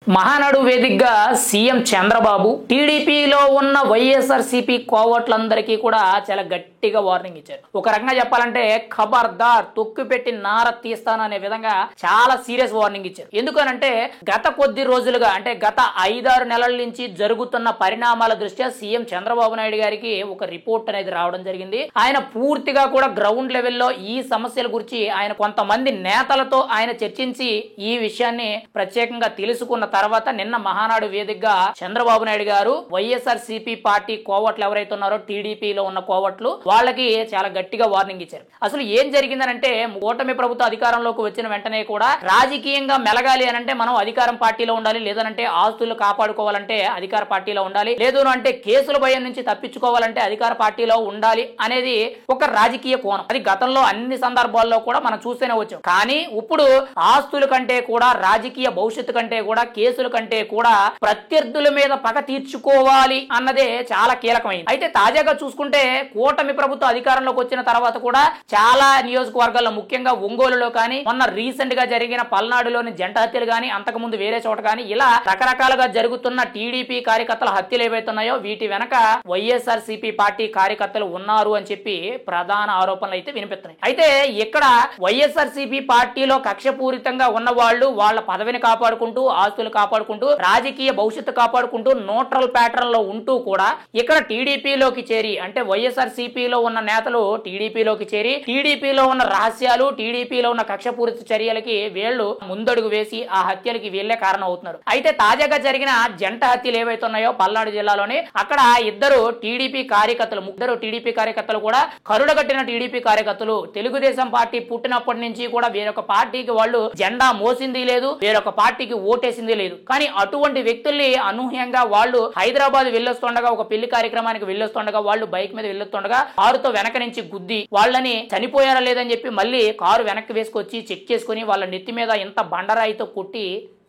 మహానాడు వేదికగా సీఎం చంద్రబాబు టీడీపీలో ఉన్న వైఎస్ఆర్సీపీ కోవట్లందరికీ కూడా చాలా గట్టిగా వార్నింగ్ ఇచ్చారు. ఒక రకంగా చెప్పాలంటే ఖబర్దార్ తొక్కు పెట్టి నార తీస్తాను అనే విధంగా చాలా సీరియస్ వార్నింగ్ ఇచ్చారు. ఎందుకనంటే గత కొద్ది రోజులుగా అంటే గత 5-6 నెలల నుంచి జరుగుతున్న పరిణామాల దృష్ట్యా సీఎం చంద్రబాబు నాయుడు గారికి ఒక రిపోర్ట్ అనేది రావడం జరిగింది. ఆయన పూర్తిగా కూడా గ్రౌండ్ లెవెల్లో ఈ సమస్యల గురించి ఆయన కొంతమంది నేతలతో ఆయన చర్చించి ఈ విషయాన్ని ప్రత్యేకంగా తెలుసుకున్న తర్వాత నిన్న మహానాడు వేదికగా చంద్రబాబు నాయుడు గారు వైఎస్ఆర్సీపీ పార్టీ కోవట్లు ఎవరైతే ఉన్నారో టీడీపీలో ఉన్న కోవట్లు వాళ్ళకి చాలా గట్టిగా వార్నింగ్ ఇచ్చారు. అసలు ఏం జరిగిందనంటే కూటమి ప్రభుత్వం అధికారంలోకి వచ్చిన వెంటనే కూడా రాజకీయంగా మెలగాలి అనంటే మనం అధికారం పార్టీలో ఉండాలి, లేదనంటే ఆస్తులు కాపాడుకోవాలంటే అధికార పార్టీలో ఉండాలి, లేదు అంటే కేసుల భయం నుంచి తప్పించుకోవాలంటే అధికార పార్టీలో ఉండాలి అనేది ఒక రాజకీయ కోణం. అది గతంలో అన్ని సందర్భాల్లో కూడా మనం చూస్తూనే వచ్చాం. కానీ ఇప్పుడు ఆస్తుల కంటే కూడా రాజకీయ భవిష్యత్తు కంటే కూడా కేసుల కంటే కూడా ప్రత్యర్థుల మీద పగ తీర్చుకోవాలి అన్నదే చాలా కీలకమైంది. అయితే తాజాగా చూసుకుంటే కూటమి ప్రభుత్వం అధికారంలోకి వచ్చిన తర్వాత కూడా చాలా నియోజకవర్గాల్లో ముఖ్యంగా ఒంగోలులో కానీ మొన్న రీసెంట్ గా జరిగిన పల్నాడులోని జంట హత్యలు కానీ అంతకుముందు వేరే చోట కానీ ఇలా రకరకాలుగా జరుగుతున్న టీడీపీ కార్యకర్తల హత్యలు ఏవైతున్నాయో వీటి వెనక వైఎస్ఆర్సీపీ పార్టీ కార్యకర్తలు ఉన్నారు అని చెప్పి ప్రధాన ఆరోపణలు అయితే వినిపిస్తున్నాయి. అయితే ఇక్కడ వైఎస్ఆర్సీపీ పార్టీలో కక్షపూరితంగా ఉన్న వాళ్ళు వాళ్ళ పదవిని కాపాడుకుంటూ ఆస్తులు కాపాడుకుంటూ రాజకీయ భవిష్యత్తు కాపాడుకుంటూ న్యూట్రల్ ప్యాటర్న్ లో ఉంటూ కూడా ఇక్కడ టీడీపీలోకి చేరి అంటే వైఎస్ఆర్సీపీలో ఉన్న నేతలు టీడీపీలోకి చేరి టీడీపీలో ఉన్న రహస్యాలు టీడీపీలో ఉన్న కక్షపూరిత చర్యలకి వీళ్ళు ముందడుగు వేసి ఆ హత్యలకి వీళ్ళే కారణం అవుతున్నారు. అయితే తాజాగా జరిగిన జంట హత్యలు ఏవైతే ఉన్నాయో పల్నాడు జిల్లాలోనే అక్కడ ఇద్దరు టీడీపీ కార్యకర్తలు కూడా కరుడగట్టిన టీడీపీ కార్యకర్తలు తెలుగుదేశం పార్టీ పుట్టినప్పటి నుంచి కూడా వేరొక పార్టీకి వాళ్ళు జెండా మోసింది లేదు, వేరొక పార్టీకి ఓటేసింది లేదు. కానీ అటువంటి వ్యక్తుల్ని అనూహ్యంగా వాళ్ళు హైదరాబాద్ వెళ్ళొస్తుండగా ఒక పెళ్లి కార్యక్రమానికి వెళ్ళొస్తుండగా వాళ్ళు బైక్ మీద వెళ్ళొస్తుండగా కారుతో వెనక నుంచి గుద్ది వాళ్ళని చనిపోయారా లేదని చెప్పి మళ్ళీ కారు వెనక్కి వేసుకొచ్చి చెక్ చేసుకుని వాళ్ళ నెత్తి మీద ఇంత బండరాయితో కొట్టి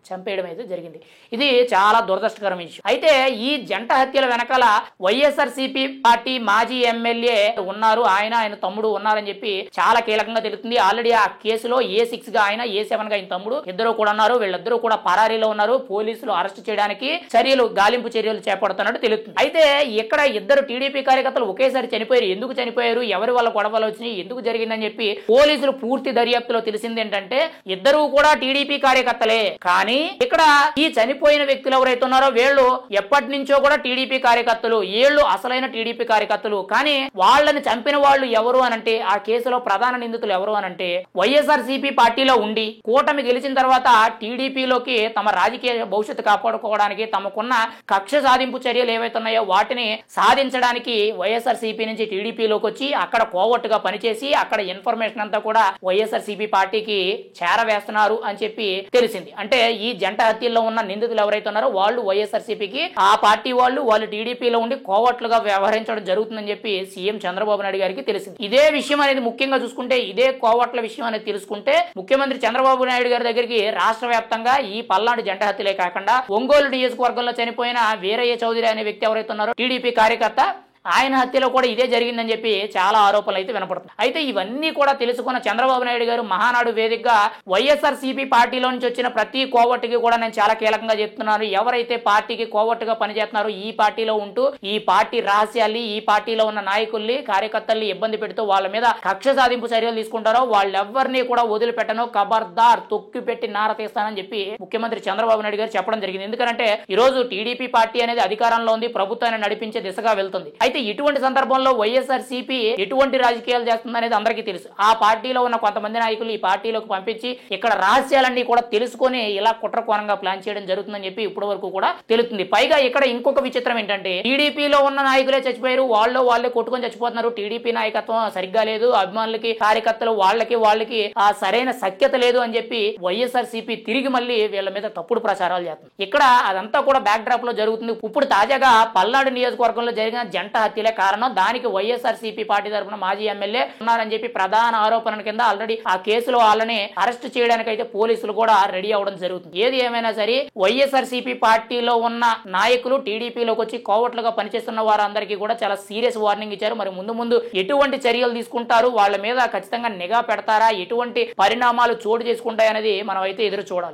చంపేయడం అయితే జరిగింది. ఇది చాలా దురదృష్టకరమైన విషయం. అయితే ఈ జంట హత్యల వెనకాల వైఎస్ఆర్సీపీ పార్టీ మాజీ ఎమ్మెల్యే ఉన్నారు, ఆయన తమ్ముడు ఉన్నారని చెప్పి చాలా కీలకంగా తెలుస్తుంది. ఆల్రెడీ ఆ కేసులో A6 గా ఆయన A7 గా ఆయన తమ్ముడు ఇద్దరు కూడా ఉన్నారు. వీళ్ళిద్దరూ కూడా పరారీలో ఉన్నారు. పోలీసులు అరెస్ట్ చేయడానికి గాలింపు చర్యలు చేపడుతున్నట్టు తెలుస్తుంది. అయితే ఇక్కడ ఇద్దరు టీడీపీ కార్యకర్తలు ఒకేసారి చనిపోయారు. ఎందుకు చనిపోయారు, ఎవరి వల్ల గొడవలు వచ్చినాయి, ఎందుకు జరిగిందని చెప్పి పోలీసులు పూర్తి దర్యాప్తులో తెలిసింది ఏంటంటే ఇద్దరు కూడా టీడీపీ కార్యకర్తలే. కానీ ఇక్కడ ఈ చనిపోయిన వ్యక్తులు ఎవరైతే ఉన్నారో వీళ్ళు ఎప్పటి నుంచో కూడా టీడీపీ కార్యకర్తలు, వీళ్ళు అసలైన టీడీపీ కార్యకర్తలు. కానీ వాళ్ళని చంపిన వాళ్ళు ఎవరు అనంటే ఆ కేసులో ప్రధాన నిందితులు ఎవరు అనంటే వైఎస్ఆర్సీపీ పార్టీలో ఉండి కూటమి గెలిచిన తర్వాత టీడీపీలోకి తమ రాజకీయ భవిష్యత్తు కాపాడుకోవడానికి తమకున్న కక్ష సాధింపు చర్యలు ఏవైతే ఉన్నాయో వాటిని సాధించడానికి వైఎస్ఆర్సీపీ నుంచి టీడీపీలోకి వచ్చి అక్కడ కోవట్టుగా పనిచేసి అక్కడ ఇన్ఫర్మేషన్ అంతా కూడా వైఎస్ఆర్సీపీ పార్టీకి చేరవేస్తున్నారు అని చెప్పి తెలిసింది. అంటే ఈ జంట హత్యల్లో ఉన్న నిందితులు ఎవరైతే ఉన్నారో వాళ్ళు వైఎస్ఆర్సీపీకి ఆ పార్టీ వాళ్ళు టీడీపీలో ఉండి కోవట్లుగా వ్యవహరించడం జరుగుతుందని చెప్పి సీఎం చంద్రబాబు నాయుడు గారికి తెలిసింది. ఇదే విషయం అనేది ముఖ్యంగా చూసుకుంటే ఇదే కోవట్ల విషయం అనేది తెలుసుకుంటే ముఖ్యమంత్రి చంద్రబాబు నాయుడు గారి దగ్గరికి రాష్ట్ర వ్యాప్తంగా ఈ పల్నాడు జంట హత్యలే కాకుండా ఒంగోలు నియోజకవర్గంలో చనిపోయిన వీరయ్య చౌదరి అనే వ్యక్తి ఎవరైతే ఉన్నారో టీడీపీ కార్యకర్త ఆయన హత్యలో కూడా ఇదే జరిగిందని చెప్పి చాలా ఆరోపణలు అయితే వినపడుతుంది. అయితే ఇవన్నీ కూడా తెలుసుకున్న చంద్రబాబు నాయుడు గారు మహానాడు వేదికగా వైఎస్ఆర్సీపీ పార్టీలో నుంచి వచ్చిన ప్రతి కోవట్టుకి కూడా నేను చాలా కీలకంగా చెప్తున్నాను. ఎవరైతే పార్టీకి కోవట్టుగా పనిచేస్తున్నారో ఈ పార్టీలో ఉంటూ ఈ పార్టీ రహస్యాల్ని ఈ పార్టీలో ఉన్న నాయకుల్ని కార్యకర్తల్ని ఇబ్బంది పెడుతూ వాళ్ళ మీద కక్ష సాధింపు చర్యలు తీసుకుంటారో వాళ్ళెవ్వరినీ కూడా వదిలిపెట్టను, ఖబర్దార్ తొక్కి పెట్టి నార తీస్తానని చెప్పి ముఖ్యమంత్రి చంద్రబాబు నాయుడు గారు చెప్పడం జరిగింది. ఎందుకంటే ఈ రోజు టీడీపీ పార్టీ అనేది అధికారంలో ఉంది, ప్రభుత్వాన్ని నడిపించే దిశగా వెళ్తుంది. అయితే ఇటువంటి సందర్భంలో వైఎస్ఆర్సీపీ ఎటువంటి రాజకీయాలు చేస్తుంది అనేది అందరికీ తెలుసు. ఆ పార్టీలో ఉన్న కొంతమంది నాయకులు ఈ పార్టీలోకి పంపించి ఇక్కడ రహస్యాలన్నీ కూడా తెలుసుకొని ఇలా కుట్రకోణంగా ప్లాన్ చేయడం జరుగుతుందని చెప్పి ఇప్పటి వరకు కూడా తెలుస్తుంది. పైగా ఇక్కడ ఇంకొక విచిత్రం ఏంటంటే టీడీపీలో ఉన్న నాయకులే చచ్చిపోయారు, వాళ్ళే కొట్టుకొని చచ్చిపోతున్నారు. టీడీపీ నాయకత్వం సరిగ్గా లేదు, అభిమానులకి కార్యకర్తలు వాళ్ళకి ఆ సరైన సఖ్యత లేదు అని చెప్పి వైఎస్ఆర్సీపీ తిరిగి మళ్ళీ వీళ్ళ మీద తప్పుడు ప్రచారాలు చేస్తుంది. ఇక్కడ అదంతా కూడా బ్యాక్ డ్రాప్ లో జరుగుతుంది. ఇప్పుడు తాజాగా పల్నాడు నియోజకవర్గంలో జరిగిన జంట హత్యలే కారణం. దానికి వైఎస్ఆర్సీపీ పార్టీ తరఫున మాజీ ఎమ్మెల్యే ఉన్నారని చెప్పి ప్రధాన ఆరోపణల కింద ఆల్రెడీ ఆ కేసులో వాళ్ళని అరెస్ట్ చేయడానికి అయితే పోలీసులు కూడా రెడీ అవడం జరుగుతుంది. ఏది ఏమైనా సరే వైఎస్ఆర్సీపీ పార్టీలో ఉన్న నాయకులు టీడీపీలోకి వచ్చి కోవట్లుగా పనిచేస్తున్న వారందరికీ కూడా చాలా సీరియస్ వార్నింగ్ ఇచ్చారు. మరి ముందు ఎటువంటి చర్యలు తీసుకుంటారు, వాళ్ళ మీద ఖచ్చితంగా నిఘా పెడతారా, ఎటువంటి పరిణామాలు చోటు చేసుకుంటాయనేది మనం అయితే ఎదురు చూడాలి.